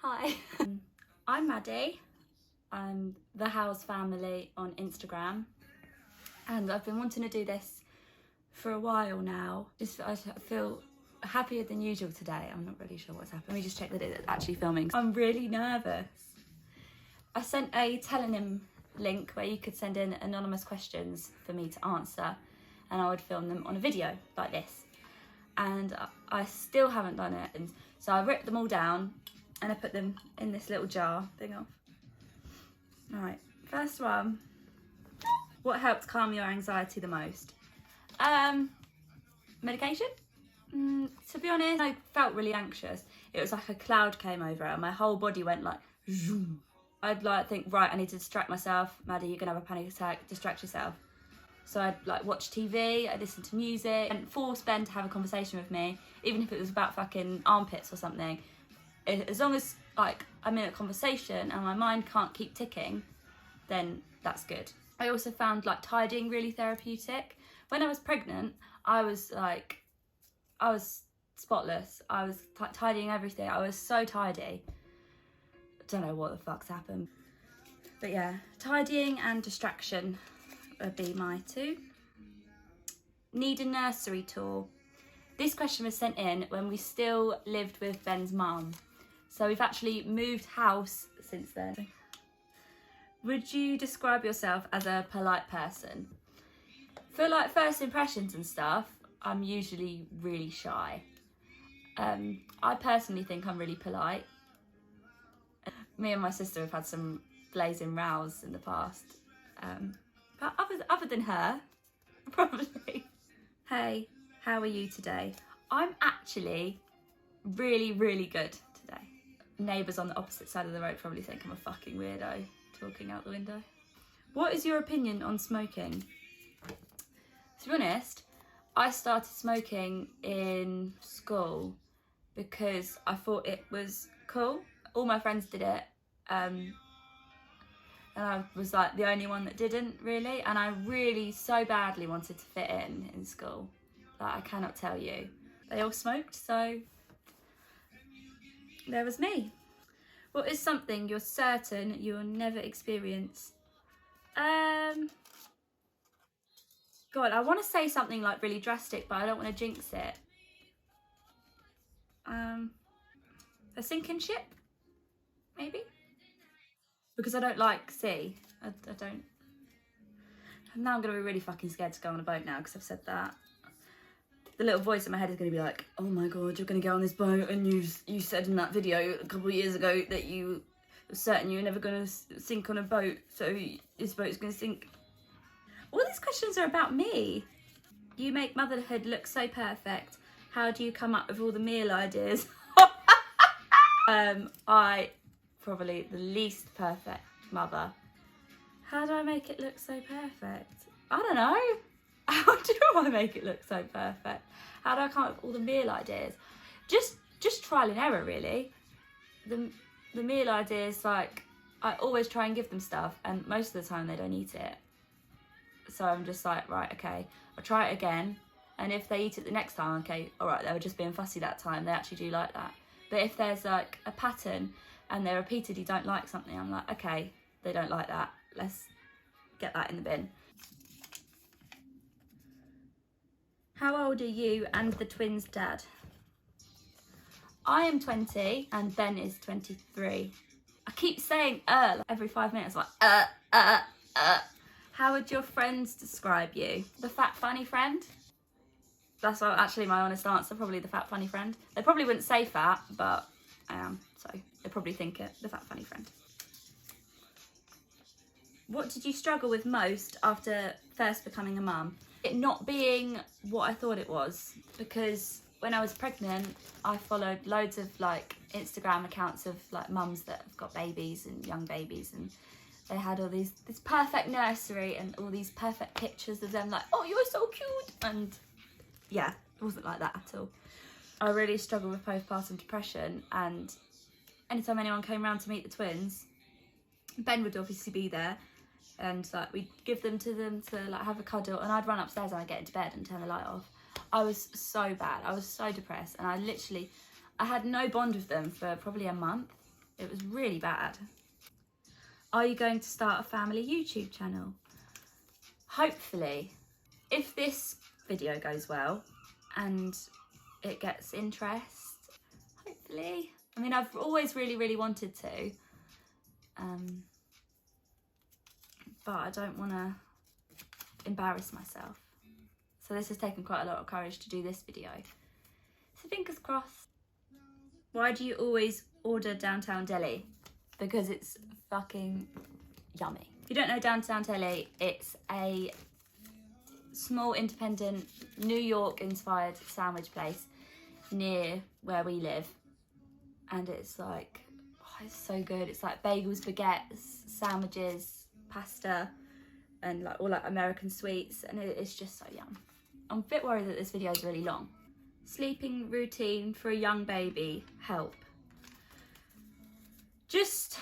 Hi. I'm Maddie. I'm the House Family on Instagram, and I've been wanting to do this for a while now. I feel happier than usual today. I'm not really sure what's happened. Let me just check that it's actually filming. I'm really nervous. I sent a Telenym link where you could send in anonymous questions for me to answer, and I would film them on a video like this. And I still haven't done it, and so I ripped them all down and I put them in this little jar thing off. Alright, first one. What helped calm your anxiety the most? Medication? To be honest, I felt really anxious. It was like a cloud came over and my whole body went like zoom. I'd like think, right, I need to distract myself. Maddie, you're gonna have a panic attack, distract yourself. So I'd like watch TV, I'd listen to music and force Ben to have a conversation with me, even if it was about fucking armpits or something. As long as like I'm in a conversation and my mind can't keep ticking, then that's good. I also found like tidying really therapeutic. When I was pregnant, I was spotless. I was tidying everything. I was so tidy. Don't know what the fuck's happened. But yeah, tidying and distraction would be my two. Need a nursery tour? This question was sent in when we still lived with Ben's mum. So we've actually moved house since then. Would you describe yourself as a polite person? For like first impressions and stuff, I'm usually really shy. I personally think I'm really polite. Me and my sister have had some blazing rows in the past. But other than her, probably. Hey, how are you today? I'm actually really, really good today. Neighbours on the opposite side of the road probably think I'm a fucking weirdo talking out the window. What is your opinion on smoking? To be honest, I started smoking in school because I thought it was cool. All my friends did it, and I was like the only one that didn't really, and I really so badly wanted to fit in school. Like, I cannot tell you. They all smoked, so there was me. What is something you're certain you'll never experience? God, I want to say something like really drastic, but I don't want to jinx it. A sinking ship? Maybe? Because I don't like sea. I don't. Now I'm going to be really fucking scared to go on a boat now because I've said that. The little voice in my head is going to be like, oh my God, you're going to get on this boat and you said in that video a couple of years ago that you were certain you were never going to sink on a boat, so this boat's going to sink. All these questions are about me. You make motherhood look so perfect. How do you come up with all the meal ideas? I probably the least perfect mother. How do I make it look so perfect? I don't know. How do I make it look so perfect? How do I come up with all the meal ideas? Just trial and error, really. The meal ideas, like, I always try and give them stuff, and most of the time they don't eat it. So I'm just like, right, okay, I'll try it again, and if they eat it the next time, okay, all right, they were just being fussy that time. They actually do like that. But if there's like a pattern and they repeatedly don't like something, I'm like, okay, they don't like that. Let's get that in the bin. How old are you and the twins' dad? I am 20 and Ben is 23. I keep saying every 5 minutes, like How would your friends describe you? The fat funny friend? That's actually my honest answer, probably the fat funny friend. They probably wouldn't say fat, but I am, so they probably think it, the fat funny friend. What did you struggle with most after first becoming a mum? It not being what I thought it was, because when I was pregnant, I followed loads of like Instagram accounts of like mums that have got babies and young babies, and they had all this perfect nursery and all these perfect pictures of them like, oh, you're so cute, and yeah, it wasn't like that at all. I really struggled with postpartum depression, and anytime anyone came around to meet the twins, Ben would obviously be there, and like we'd give them to like have a cuddle, and I'd run upstairs and I'd get into bed and turn the light off. I was so bad. I was so depressed, and I had no bond with them for probably a month. It was really bad. Are you going to start a family YouTube channel? Hopefully. If this video goes well and it gets interest, hopefully. I mean, I've always really wanted to, but I don't want to embarrass myself. So this has taken quite a lot of courage to do this video. So fingers crossed. Why do you always order Downtown Deli? Because it's fucking yummy. If you don't know Downtown Deli, it's a small independent New York inspired sandwich place near where we live, and it's like, oh, it's so good. It's like bagels, baguettes, sandwiches, pasta, and like all like American sweets, and it's just so yum. I'm a bit worried that this video is really long. Sleeping routine for a young baby, help. Just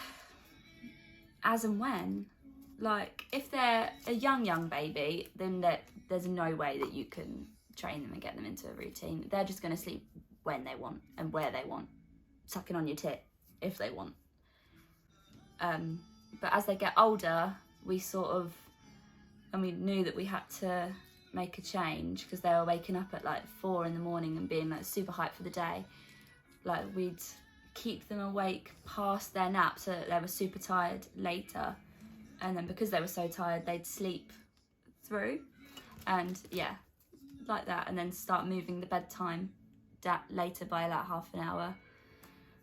as and when. Like, if they're a young baby, then there's no way that you can train them and get them into a routine. They're just going to sleep when they want and where they want, sucking on your tit if they want. But as they get older, we knew that we had to make a change, because they were waking up at like 4 in the morning and being like super hyped for the day. Like, we'd keep them awake past their nap so that they were super tired later. And then because they were so tired, they'd sleep through, and yeah, like that. And then start moving the bedtime later by like half an hour.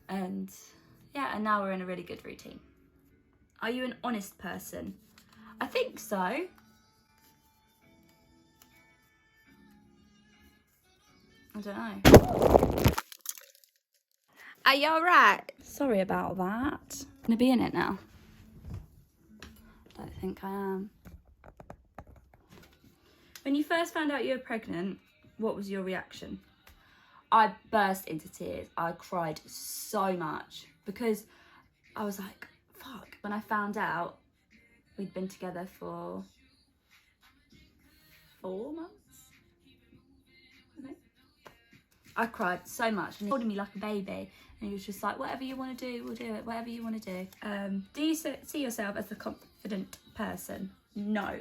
And yeah, and now we're in a really good routine. Are you an honest person? I think so. I don't know. Are you alright? Sorry about that. I'm gonna be in it now. I don't think I am. When you first found out you were pregnant, what was your reaction? I burst into tears. I cried so much because I was like, fuck. When I found out, we'd been together for 4 months, I think. I cried so much, and he holding me like a baby, and he was just like, whatever you want to do, we'll do it, whatever you want to do. Do you see yourself as a confident person? No,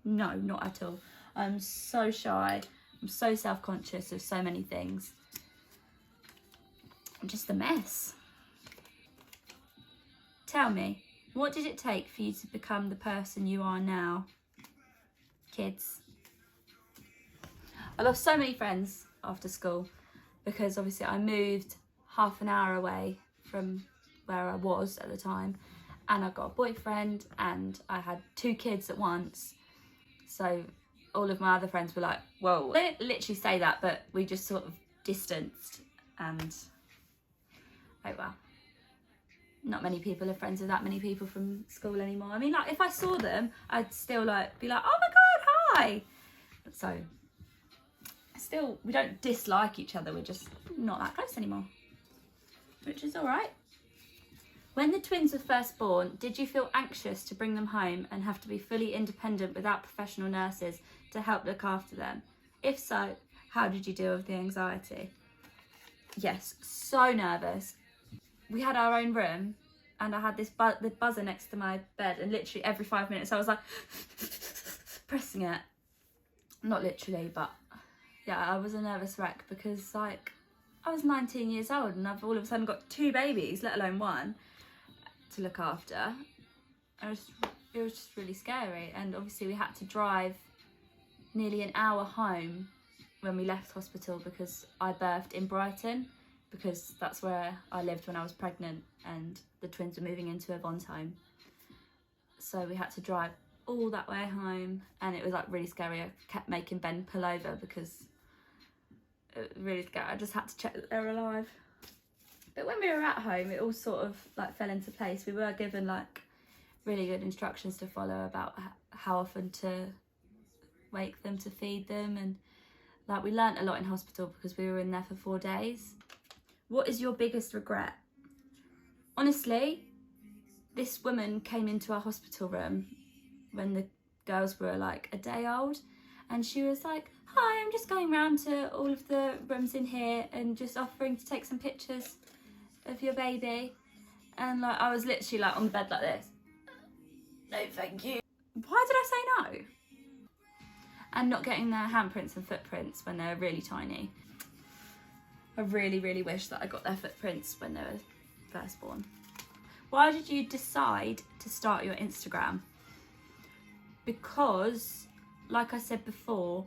not at all. I'm so shy. I'm so self-conscious of so many things. I'm just a mess. Tell me, what did it take for you to become the person you are now? Kids. I lost so many friends after school because obviously I moved half an hour away from where I was at the time, and I got a boyfriend and I had 2 kids at once. So all of my other friends were like, whoa. They didn't literally say that, but we just sort of distanced, and oh well. Not many people are friends with that many people from school anymore. I mean, like, if I saw them, I'd still like be like, oh my god, hi. So still, we don't dislike each other, we're just not that close anymore, which is all right. When the twins were first born, did you feel anxious to bring them home and have to be fully independent without professional nurses to help look after them? If so, how did you deal with the anxiety? Yes, so nervous. We had our own room, and I had this the buzzer next to my bed, and literally every 5 minutes I was like pressing it. Not literally, but yeah, I was a nervous wreck because, like, I was 19 years old and I've all of a sudden got 2 babies, let alone 1, to look after. It was just really scary, and obviously we had to drive nearly an hour home when we left hospital because I birthed in Brighton, because that's where I lived when I was pregnant and the twins were moving into a Bond home. So we had to drive all that way home, and it was like really scary. I kept making Ben pull over because it was really scary. I just had to check that they were alive. But when we were at home, it all sort of like fell into place. We were given like really good instructions to follow about how often to wake them, to feed them, and like we learnt a lot in hospital because we were in there for 4 days. What is your biggest regret? Honestly, this woman came into our hospital room when the girls were like a day old, and she was like, hi, I'm just going round to all of the rooms in here and just offering to take some pictures of your baby. And like I was literally like on the bed like this. No, thank you. Why did I say no? And not getting their handprints and footprints when they're really tiny. I really, really wish that I got their footprints when they were first born. Why did you decide to start your Instagram? Because, like I said before,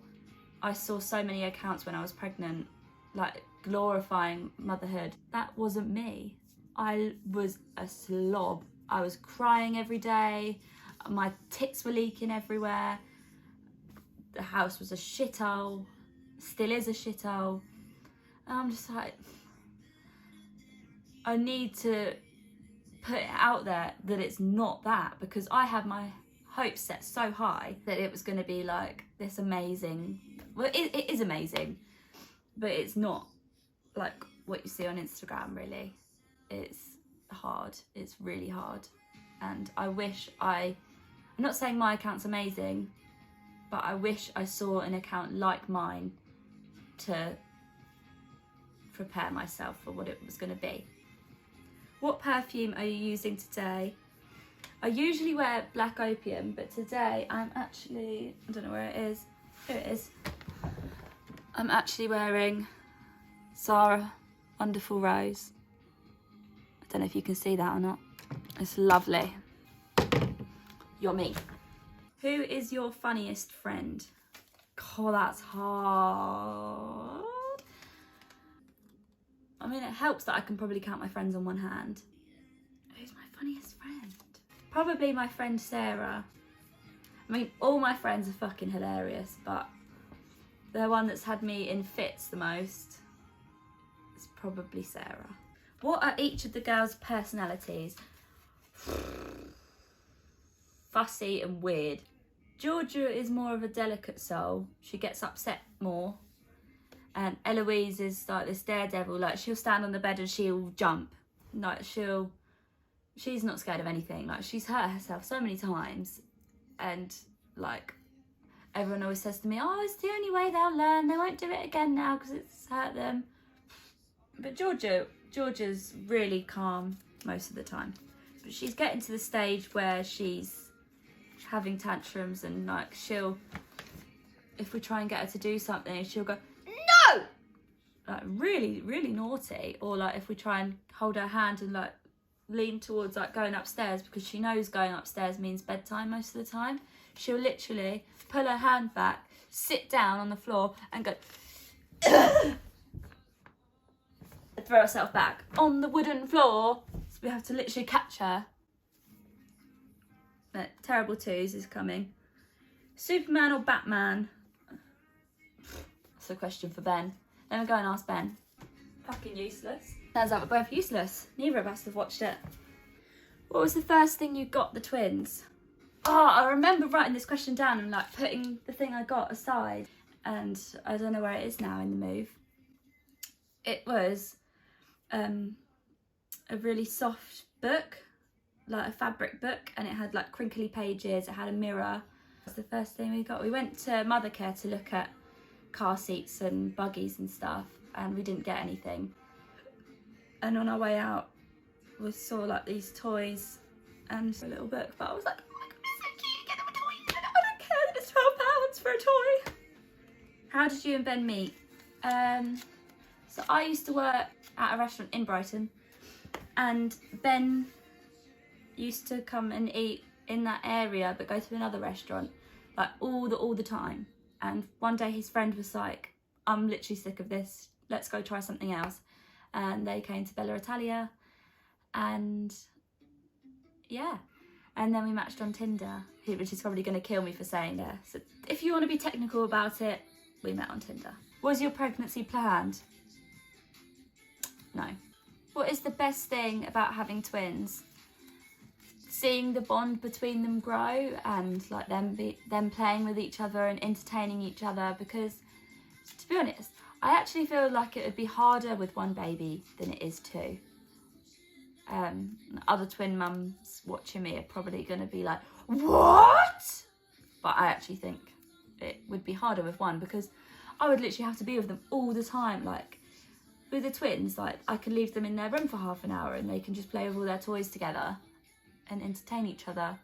I saw so many accounts when I was pregnant, like glorifying motherhood. That wasn't me. I was a slob. I was crying every day. My tits were leaking everywhere. The house was a shithole. Still is a shithole. And I'm just like, I need to put it out there that it's not that, because I had my hopes set so high that it was going to be like this amazing, well it is amazing, but it's not like what you see on Instagram really. It's hard, it's really hard, and I wish I'm not saying my account's amazing, but I wish I saw an account like mine to prepare myself for what it was going to be. What perfume are you using today? I usually wear Black Opium, but today I'm actually, I don't know where it is. Here it is. I'm actually wearing Zara Wonderful Rose. I don't know if you can see that or not. It's lovely. Yummy. Who is your funniest friend? Oh, that's hard. I mean, it helps that I can probably count my friends on one hand. Who's my funniest friend? Probably my friend Sarah. I mean, all my friends are fucking hilarious, but the one that's had me in fits the most is probably Sarah. What are each of the girls' personalities? Fussy and weird. Georgia is more of a delicate soul. She gets upset more. And Eloise is like this daredevil. Like, she'll stand on the bed and she'll jump. Like, she's not scared of anything. Like, she's hurt herself so many times. And like, everyone always says to me, oh, it's the only way they'll learn. They won't do it again now because it's hurt them. But Georgia's really calm most of the time. But she's getting to the stage where she's having tantrums, and like, if we try and get her to do something, she'll go, no! Like, really, really naughty. Or like, if we try and hold her hand and like lean towards like going upstairs, because she knows going upstairs means bedtime most of the time, she'll literally pull her hand back, sit down on the floor and go and throw herself back on the wooden floor. So we have to literally catch her. But Terrible Twos is coming. Superman or Batman? That's a question for Ben. Let me go and ask Ben. Fucking useless. Turns out we're both useless. Neither of us have watched it. What was the first thing you got the twins? Oh, I remember writing this question down and like putting the thing I got aside, and I don't know where it is now in the move. It was a really soft book, like a fabric book, and it had like crinkly pages, it had a mirror. That's the first thing we got. We went to Mothercare to look at car seats and buggies and stuff, and we didn't get anything. And on our way out, we saw like these toys and a little book, but I was like, oh my god, it's so cute, get them a toy. I don't care that it's £12 for a toy. How did you and Ben meet? So I used to work at a restaurant in Brighton, and Ben used to come and eat in that area but go to another restaurant like all the time. And one day his friend was like, I'm literally sick of this, let's go try something else. And they came to Bella Italia, and yeah, and then we matched on Tinder, which is probably going to kill me for saying that. So if you want to be technical about it, we met on Tinder. Was your pregnancy planned? No. What is the best thing about having twins? Seeing the bond between them grow, and like them playing with each other and entertaining each other, because to be honest, I actually feel like it would be harder with one baby than it is two. Other twin mums watching me are probably going to be like, what? But I actually think it would be harder with one, because I would literally have to be with them all the time. Like, With the twins, like, I can leave them in their room for half an hour and they can just play with all their toys together and entertain each other.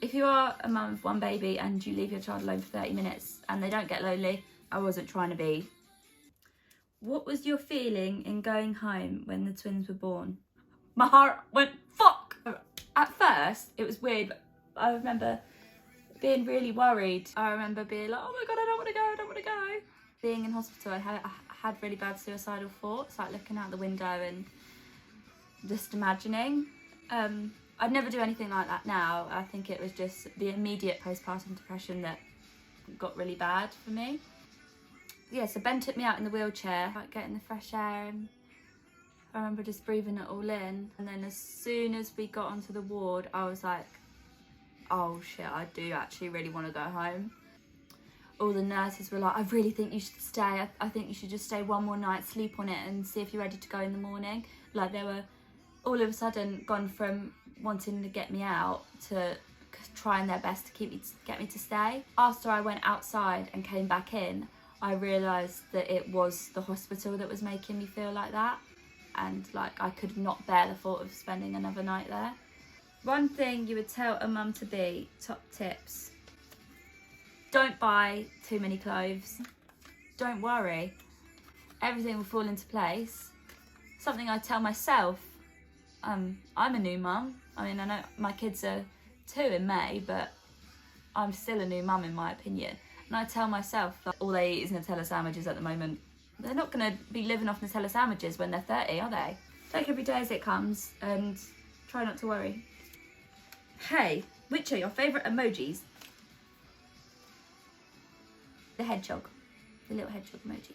If you are a mum of one baby and you leave your child alone for 30 minutes and they don't get lonely, I wasn't trying to be. What was your feeling in going home when the twins were born? My heart went fuck! At first, it was weird. I remember being really worried. I remember being like, oh my God, I don't want to go, I don't want to go. Being in hospital, I had really bad suicidal thoughts, like looking out the window and just imagining. I'd never do anything like that now. I think it was just the immediate postpartum depression that got really bad for me. Yeah, so Ben took me out in the wheelchair, like getting the fresh air, and I remember just breathing it all in. And then as soon as we got onto the ward, I was like, oh shit, I do actually really want to go home. All the nurses were like, I really think you should stay. I think you should just stay one more night, sleep on it and see if you're ready to go in the morning. Like, they were all of a sudden gone from wanting to get me out to trying their best to get me to stay. After I went outside and came back in, I realised that it was the hospital that was making me feel like that, and like I could not bear the thought of spending another night there. One thing you would tell a mum to be, top tips: don't buy too many clothes. Don't worry, everything will fall into place. Something I tell myself, I'm a new mum. I mean, I know my kids are 2 in May, but I'm still a new mum in my opinion. And I tell myself that all they eat is Nutella sandwiches at the moment. They're not going to be living off Nutella sandwiches when they're 30, are they? Take every day as it comes and try not to worry. Hey, which are your favourite emojis? The hedgehog, the little hedgehog emoji.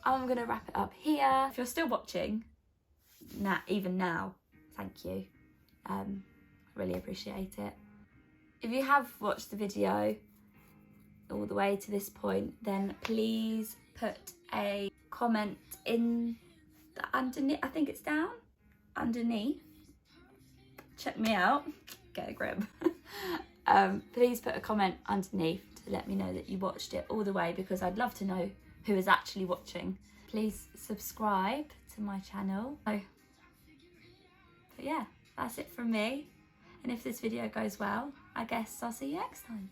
I'm going to wrap it up here. If you're still watching, even now, thank you. I really appreciate it. If you have watched the video all the way to this point, then please put a comment in the underneath. I think it's down underneath. Check me out, get a grip. Please put a comment underneath to let me know that you watched it all the way, because I'd love to know who is actually watching. Please subscribe to my channel. But yeah, that's it from me. And if this video goes well, I guess I'll see you next time.